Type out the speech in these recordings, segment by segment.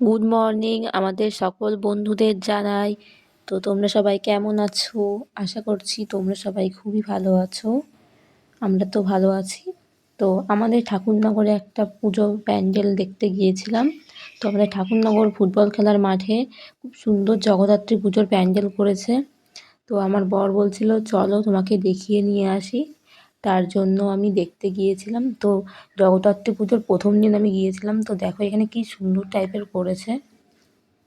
Good morning আমাদের সকল বন্ধুদের জানাই। তো তোমরা সবাই কেমন আছো? আশা করছি তোমরা সবাই খুবই ভালো আছো। আমরা তো ভালো আছি। তো আমাদের ঠাকুরনগরে একটা পুজো প্যান্ডেল দেখতে গিয়েছিলাম। তো আমাদের ঠাকুরনগর ফুটবল খেলার মাঠে খুব সুন্দর জগদ্ধাত্রী পুজোর প্যান্ডেল করেছে। তো আমার বর বলছিল চলো তোমাকে দেখিয়ে নিয়ে আসি। তার জন্য আমি দেখতে গিয়েছিলাম। তো জগদ্ধাত্রী পুজোর প্রথম দিন আমি গিয়েছিলাম। তো দেখো এখানে কি সুন্দর টাইপের করেছে।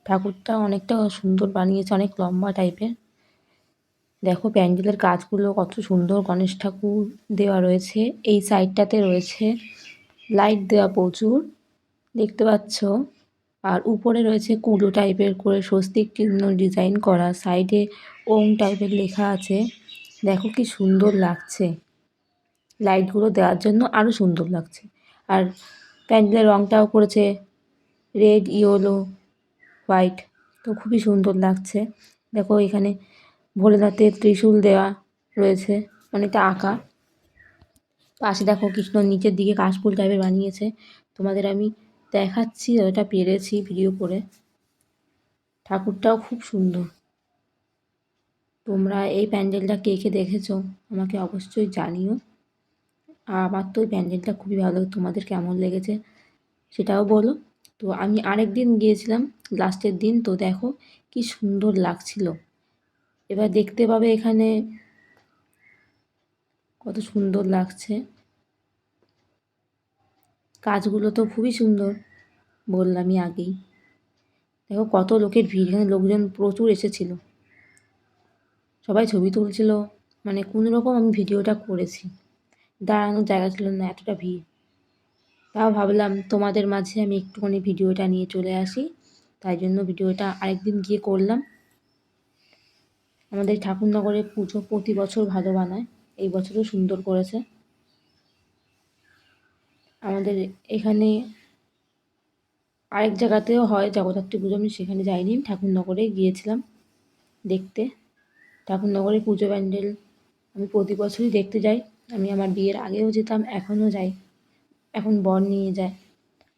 ঠাকুরটা অনেকটা সুন্দর বানিয়েছে, অনেক লম্বা টাইপের। দেখো প্যান্ডেলের কাজগুলো কত সুন্দর, গণেশ ঠাকুর দেওয়া রয়েছে। এই সাইডটাতে রয়েছে লাইট দেওয়া প্রচুর, দেখতে পাচ্ছ। আর উপরে রয়েছে কুলো টাইপের করে স্বস্তিক চিহ্ন ডিজাইন করা, সাইডে ওম টাইপের লেখা আছে। দেখো কি সুন্দর লাগছে, লাইটগুলো দেওয়ার জন্য আরও সুন্দর লাগছে। আর প্যান্ডেলের রঙটাও করেছে রেড, ইয়েলো, হোয়াইট। তো খুবই সুন্দর লাগছে। দেখো এখানে ভোলেনাথের ত্রিশূল দেওয়া রয়েছে, অনেকটা আঁকা। পাশে দেখো কৃষ্ণ নিচের দিকে কাশফুল টাইপের বানিয়েছে। তোমাদের আমি দেখাচ্ছি যতটা পেরেছি ভিডিও করে। ঠাকুরটাও খুব সুন্দর। তোমরা এই প্যান্ডেলটা কে কে দেখেছো আমাকে অবশ্যই জানিও। আর আমার তো এই প্যান্ডেলটা খুবই ভালো, তোমাদের কেমন লেগেছে সেটাও বলো। তো আমি আরেক দিন গিয়েছিলাম লাস্টের দিন। তো দেখো কি সুন্দর লাগছিল। এবার দেখতে পাবে এখানে কত সুন্দর লাগছে। কাজগুলো তো খুবই সুন্দর, বললামই আগেই। দেখো কত লোকের ভিড়, এখানে লোকজন প্রচুর এসেছিল, সবাই ছবি তুলছিল। মানে কোনো রকম আমি ভিডিওটা করেছি, দাঁড়ানোর জায়গা ছিল না, এতটা ভিড়। তাও ভাবলাম তোমাদের মাঝে আমি একটুখানি ভিডিওটা নিয়ে চলে আসি, তাই জন্য ভিডিওটা আরেকদিন গিয়ে করলাম। আমাদের ঠাকুরনগরে পুজো প্রতি বছর ভালো বানায়, এই বছরও সুন্দর করেছে। আমাদের এখানে আরেক জায়গাতেও হয় জগদ্ধাত্রী পুজো, আমি সেখানে যাইনি, ঠাকুরনগরে গিয়েছিলাম দেখতে। ঠাকুরনগরে পুজো প্যান্ডেল আমি প্রতি বছরই দেখতে যাই। আমি আমার বিয়ের আগেও যেতাম, এখনও যাই। এখন বর নিয়ে যায়,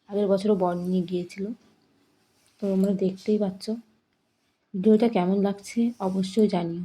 আগের বছরও বর নিয়ে গিয়েছিল। তো তোমরা দেখতেই পাচ্ছ। ভিডিওটা কেমন লাগছে অবশ্যই জানিও।